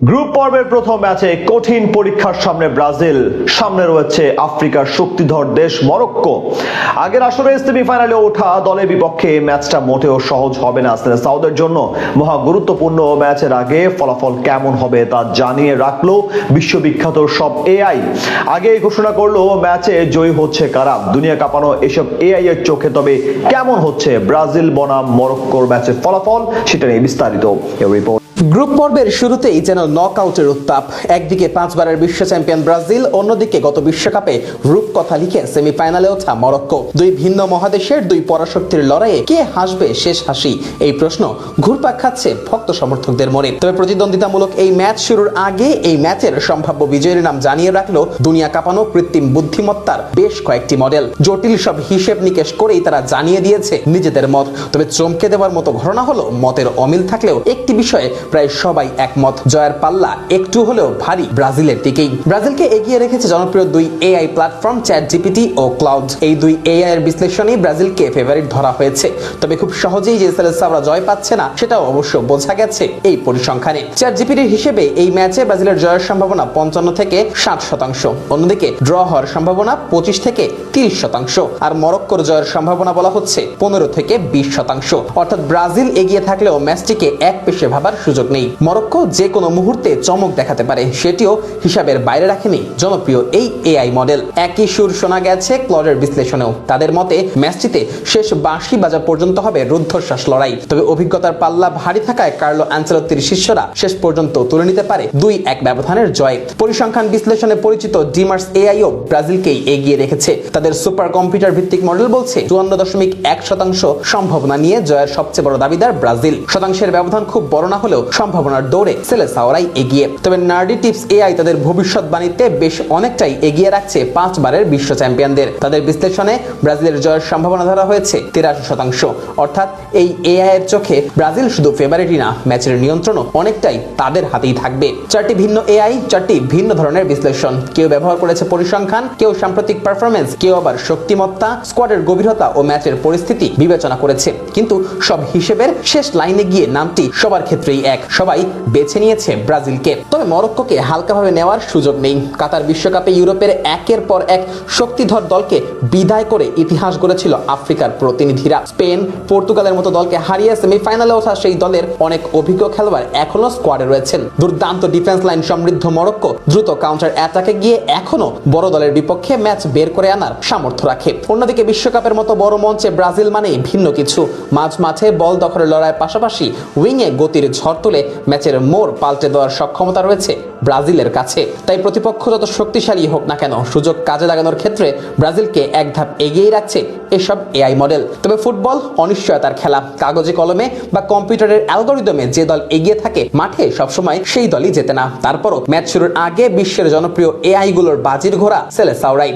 Group পর্বের প্রথম ম্যাচে কঠিন পরীক্ষার সামনে ব্রাজিল, সামনে রয়েছে আফ্রিকার শক্তিধর দেশ মরক্কো। আগের আসরে সেমিফাইনালে ওঠা দলের বিপক্ষে ম্যাচটা মোটেও সহজ হবে না সাউদের জন্য। মহা গুরুত্বপূর্ণ ম্যাচের আগে ফলাফল কেমন হবে তা জানিয়ে রাখলো বিশ্ববিখ্যাত সব এআই। আগে ঘোষণা করলো ম্যাচে জয়ী হচ্ছে কারা। দুনিয়া কাঁপানো এসব এআই এর চোখে তবে কেমন হচ্ছে ব্রাজিল বনাম মরক্কোর ম্যাচের ফলাফল, সেটা নিয়ে বিস্তারিত রিপোর্ট। গ্রুপ পর্বের শুরুতেই যেন নকআউটের উত্তাপ। একদিকে 5 বারের বিশ্ব চ্যাম্পিয়ন ব্রাজিল, অন্যদিকে গত বিশ্বকাপে রূপকথা লিখে সেমিফাইনালে ওঠা মরক্কো। দুই ভিন্ন মহাদেশের দুই পরাশক্তির লড়াইয়ে কে হাসবে শেষ হাসি, এই প্রশ্ন ঘুরপাক খাচ্ছে ভক্ত সমর্থকদের মনে। তবে প্রতিদ্বন্দ্বিতামূলক এই ম্যাচ শুরুর আগে এই ম্যাচের সম্ভাব্য বিজয়ীর নাম জানিয়ে রাখলো দুনিয়া কাঁপানো কৃত্রিম বুদ্ধিমত্তার বেশ কয়েকটি মডেল। জটিল সব হিসেব নিকেশ করেই তারা জানিয়ে দিয়েছে নিজেদের মত। তবে চমকে দেওয়ার মতো ঘটনা হলো মতের অমিল থাকলেও একটি বিষয়ে প্রায় সবাই একমত, জয়ের পাল্লা একটু হলেও ভারী ব্রাজিলের দিকেই। ব্রাজিলকে এগিয়ে রেখেছে জনপ্রিয় দুই এআই প্ল্যাটফর্ম চ্যাটজিপিটি ও ক্লাউড। এই দুই এআই এর বিশ্লেষণেই ব্রাজিলকে ফেভারিট ধরা হয়েছে। তবে খুব সহজেই যে সেলেসাওরা জয় পাচ্ছে না সেটাও অবশ্য বোঝা গেছে এই পরিসংখ্যানে। চ্যাটজিপিটির হিসেবে এই ম্যাচে ব্রাজিলের জয়ের সম্ভাবনা 55 থেকে 60%, অন্যদিকে ড্র হওয়ার সম্ভাবনা 25 থেকে 30%, আর মরক্কোর জয়ের সম্ভাবনা বলা হচ্ছে 15 থেকে 20%। অর্থাৎ ব্রাজিল এগিয়ে থাকলেও ম্যাচটিকে এক পেশে ভাবার সুযোগ নেই। মরক্কো যে কোনো মুহূর্তে চমক দেখাতে পারে, সেটিও হিসাবের বাইরে রাখেনি জনপ্রিয় এই এআই মডেল। একই সুর শোনা গেছে ক্লাউডের বিশ্লেষণেও। তাদের মতে ম্যাচটিতে শেষ বাঁশি বাজা পর্যন্ত হবে রুদ্ধশ্বাস লড়াই। তবে অভিজ্ঞতার পাল্লা ভারী থাকায় কার্লো আনচেলত্তির শিষ্যরা শেষ পর্যন্ত তুলে নিতে পারে 2-1 ব্যবধানের জয়। পরিসংখ্যান বিশ্লেষণে পরিচিত ডিমার্স এআইও ব্রাজিলকেই এগিয়ে রেখেছে। তাদের সুপার কম্পিউটার ভিত্তিক মডেল বলছে 54.1% সম্ভাবনা নিয়ে জয়ের সবচেয়ে বড় দাবিদার ব্রাজিল। শতাংশের ব্যবধান খুব বড় না হলেও সম্ভাবনার দৌড়ে সেলেসাওরাই এগিয়ে। তবে নার্ডি টিপস এআই তাদের ভবিষ্যৎবাণীতে বেশ অনেকটাই এগিয়ে রাখছে 5 বারের বিশ্ব চ্যাম্পিয়নদের। তাদের বিশ্লেষণে ব্রাজিলের জয়ের সম্ভাবনা ধরা হয়েছে 83%। অর্থাৎ এই এআই এর চোখে ব্রাজিল শুধু ফেভারিটই না, ম্যাচের নিয়ন্ত্রণও অনেকটাই তাদের হাতেই থাকবে। 4টি ভিন্ন এআই, 4টি ভিন্ন ধরনের বিশ্লেষণ। কেউ ব্যবহার করেছে পরিসংখ্যান, কেউ সাম্প্রতিক পারফরমেন্স, কেউ আবার শক্তিমত্তা, স্কোয়াডের গভীরতা ও ম্যাচের পরিস্থিতি বিবেচনা করেছে। কিন্তু সব হিসেবের শেষ লাইনে গিয়ে নামটি সবার ক্ষেত্রেই এক, সবাই বেছে নিয়েছে ব্রাজিলকে। তবে মরক্কোকে হালকাভাবে নেওয়ার সুযোগ নেই। কাতার বিশ্বকাপে ইউরোপের একের পর এক শক্তিধর দলকে বিদায় করে ইতিহাস গড়েছিল আফ্রিকার প্রতিনিধিরা। স্পেন, পর্তুগালের মতো দলকে হারিয়ে সেমিফাইনালে ওঠা সেই দলের অনেক অভিজ্ঞ খেলোয়াড় এখনো স্কোয়াডে রয়েছেন। দুর্দান্ত ডিফেন্স লাইন সমৃদ্ধ মরক্কো দ্রুত কাউন্টার অ্যাটাকে গিয়ে এখনো বড় দলের বিপক্ষে ম্যাচ বের করে আনার সামর্থ্য রাখে। অন্যদিকে বিশ্বকাপের মতো বড় মঞ্চে ব্রাজিল মানেই ভিন্ন কিছু। মাঝ মাঠে বল দখলের লড়াইয়ের পাশাপাশি উইংয়ে গতির ঝড় তুলে ম্যাচের মোড় পাল্টে দেওয়ার সক্ষমতা রয়েছে ব্রাজিলের কাছে। তাই প্রতিপক্ষ যত শক্তিশালী হোক না কেন, সুযোগ কাজে লাগানোর ক্ষেত্রে ব্রাজিলকে এক ধাপ এগিয়ে রাখছে এসব এআই মডেল। তবে ফুটবল অনিশ্চয়তার খেলা। কাগজে কলমে বা কম্পিউটারের অ্যালগরিদমে যে দল এগিয়ে থাকে মাঠে সবসময় সেই দলই জেতে না। তারপরও ম্যাচ শুরুর আগে বিশ্বের জনপ্রিয় এআই গুলোর বাজির ঘোড়া সেলেসাওরাই।